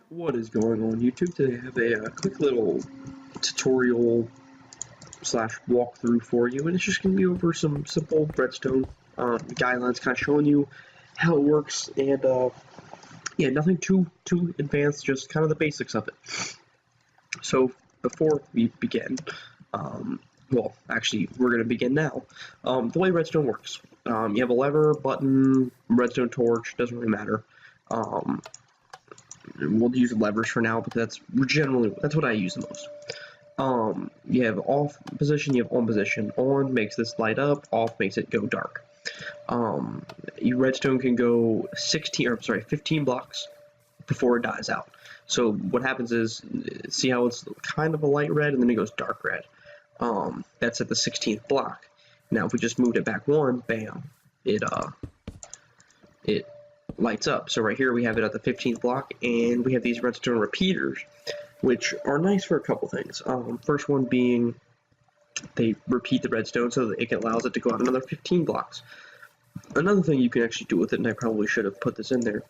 What is going on YouTube? Today I have a quick little tutorial slash walkthrough for you, and it's just going to be over some simple redstone guidelines, kind of showing you how it works, and yeah, nothing too advanced, just kind of the basics of it. So before we begin, well, actually, we're going to begin now. The way redstone works, you have a lever, button, redstone torch, doesn't really matter. We'll use levers for now, but that's what I use the most. You have off position, you have on position. On makes this light up, off makes it go dark. Your redstone can go 15 blocks before it dies out. So what happens is, see how it's kind of a light red and then it goes dark red. That's at the 16th block. Now if we just moved it back one, bam, it lights up. So right here we have it at the 15th block, and we have these redstone repeaters, which are nice for a couple things. First one being they repeat the redstone so that it allows it to go out another 15 blocks. Another thing you can actually do with it, and I probably should have put this in there,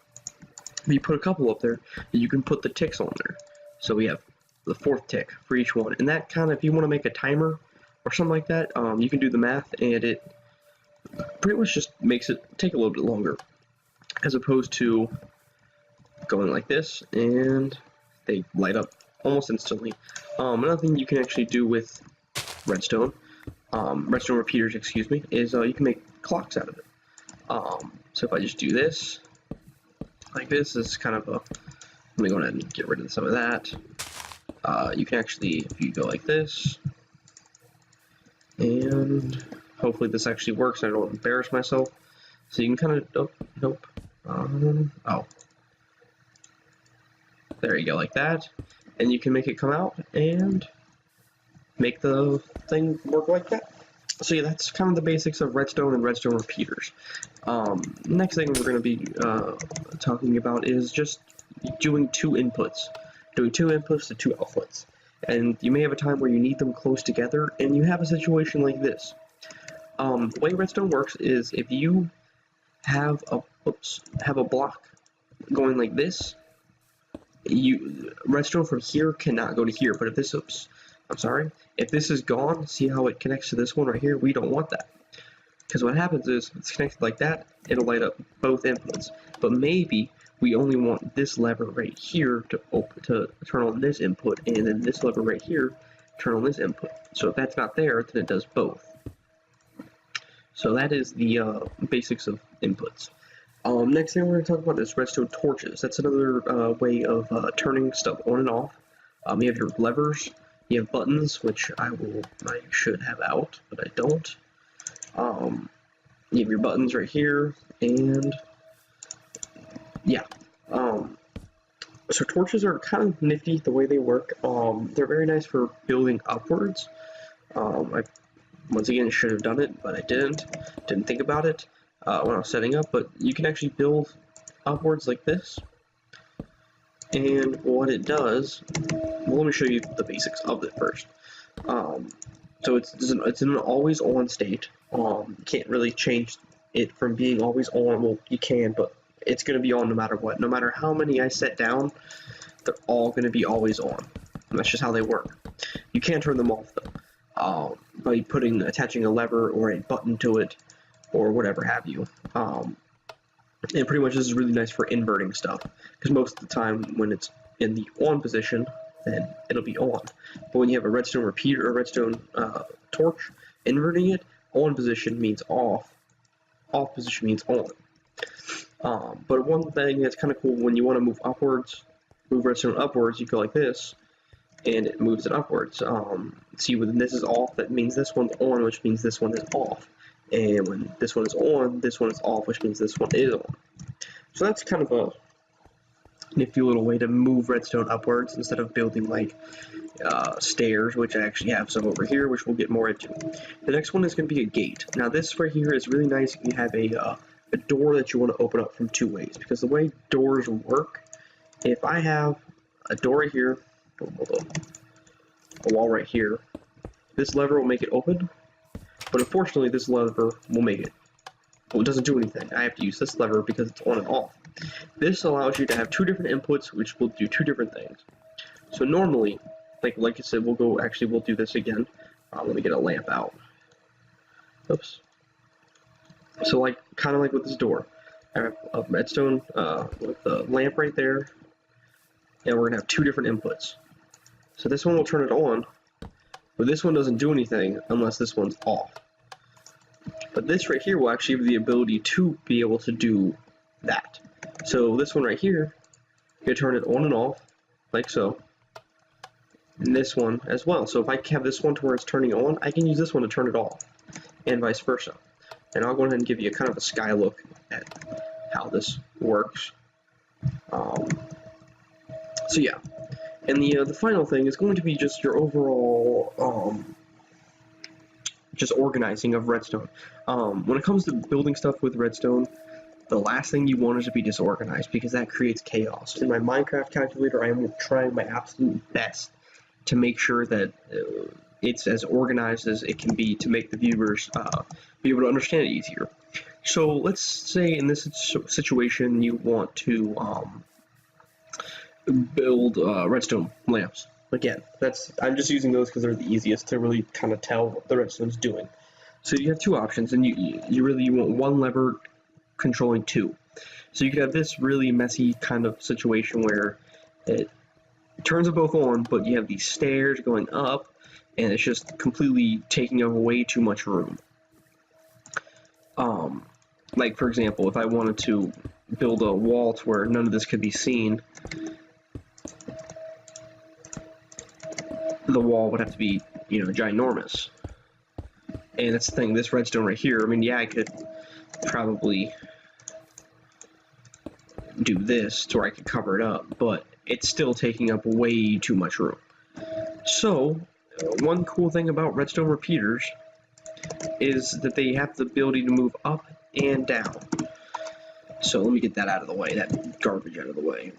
but you put a couple up there, and you can put the ticks on there. So we have the 4th tick for each one, and that kind of, if you want to make a timer or something like that, you can do the math, and it pretty much just makes it take a little bit longer, as opposed to going like this and they light up almost instantly. Another thing you can actually do with redstone repeaters, excuse me, is you can make clocks out of it. So if I just do this like this, is kind of a, let me go ahead and get rid of some of that. You can actually, if you go like this, and hopefully this actually works and I don't embarrass myself. So you can kind of, nope. Oh. There you go, like that. And you can make it come out and make the thing work like that. So yeah, that's kind of the basics of redstone and redstone repeaters. Next thing we're going to be talking about is just doing two inputs to two outputs. And you may have a time where you need them close together, and you have a situation like this. The way redstone works is if you have a block going like this, redstone from here cannot go to here. But if this, if this is gone, see how it connects to this one right here? We don't want that, because what happens is, if it's connected like that, it'll light up both inputs. But maybe we only want this lever right here to turn on this input, and then this lever right here turn on this input. So if that's not there, then it does both. So that is the basics of inputs. Next thing we're going to talk about is redstone torches. That's another way of turning stuff on and off. You have your levers, you have buttons, which I should have out, but I don't. You have your buttons right here, and yeah. So torches are kind of nifty the way they work. They're very nice for building upwards. I once again should have done it, but I didn't think about it when I was setting up. But you can actually build upwards like this, and what it does, well, let me show you the basics of it first. So it's in an always on state. You can't really change it from being always on. Well, you can, but it's going to be on no matter what. No matter how many I set down, they're all going to be always on. And that's just how they work. You can't turn them off though, by attaching a lever or a button to it, or whatever have you. And pretty much this is really nice for inverting stuff, because most of the time when it's in the on position, then it'll be on. But when you have a redstone repeater or redstone torch, inverting it, on position means off position means on. But one thing that's kind of cool, when you want to move redstone upwards, you go like this, and it moves it upwards. See, when this is off, that means this one's on, which means this one is off. And when this one is on, this one is off, which means this one is on. So that's kind of a nifty little way to move redstone upwards, instead of building like stairs, which I actually have some over here, which we'll get more into. The next one is going to be a gate. Now this right here is really nice if you have a door that you want to open up from two ways, because the way doors work, if I have a door right here, a wall right here, this lever will make it open, but unfortunately this lever will make it, well, it doesn't do anything. I have to use this lever because it's on and off. This allows you to have two different inputs, which will do two different things. So normally, like I said, we'll do this again. Let me get a lamp out. Oops. So kind of like with this door, I have a redstone with the lamp right there, and we're gonna have two different inputs. So this one will turn it on, but this one doesn't do anything unless this one's off. But this right here will actually have the ability to be able to do that. So this one right here, you can turn it on and off, like so. And this one as well. So if I have this one to where it's turning on, I can use this one to turn it off, and vice versa. And I'll go ahead and give you kind of a sky look at how this works. So yeah, and the final thing is going to be just your overall just organizing of redstone. When it comes to building stuff with redstone, the last thing you want is to be disorganized, because that creates chaos. In my Minecraft calculator, I am trying my absolute best to make sure that it's as organized as it can be to make the viewers be able to understand it easier. So let's say in this situation you want to build redstone lamps. Again, I'm just using those because they're the easiest to really kind of tell what the redstone's doing. So you have two options, and you really want one lever controlling two. So you could have this really messy kind of situation where it turns them both on, but you have these stairs going up, and it's just completely taking up way too much room. Like for example, if I wanted to build a wall to where none of this could be seen, the wall would have to be, ginormous. And that's the thing, this redstone right here, I mean, yeah, I could probably do this to where I could cover it up, but it's still taking up way too much room. So, one cool thing about redstone repeaters is that they have the ability to move up and down. So let me get that out of the way, that garbage out of the way.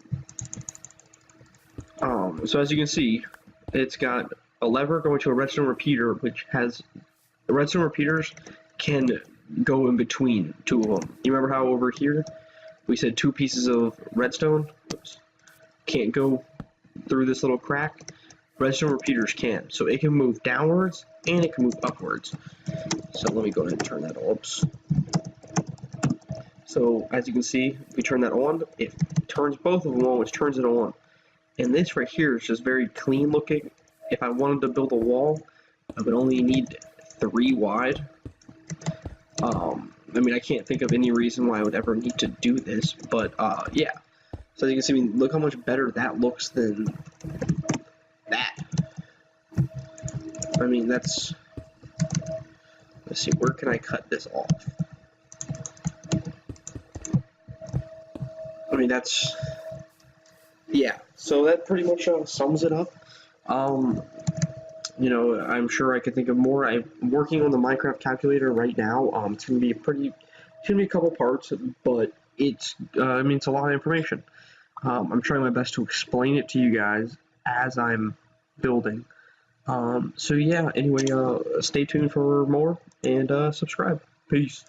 So as you can see, it's got a lever going to a redstone repeater, which has the redstone repeaters can go in between two of them. You remember how over here we said two pieces of redstone can't go through this little crack? Redstone repeaters can. So it can move downwards and it can move upwards. So let me go ahead and turn that on. Oops. So as you can see, if we turn that on, it turns both of them on, which turns it on. And this right here is just very clean looking. If I wanted to build a wall, I would only need 3 wide. I mean, I can't think of any reason why I would ever need to do this, but yeah. So as you can see, I mean, look how much better that looks than that. I mean, let's see, where can I cut this off? I mean, yeah, so that pretty much sums it up. I'm sure I could think of more. I'm working on the Minecraft calculator right now. It's gonna be a couple parts, but it's I mean, it's a lot of information. I'm trying my best to explain it to you guys as I'm building. So yeah, anyway, stay tuned for more and subscribe. Peace.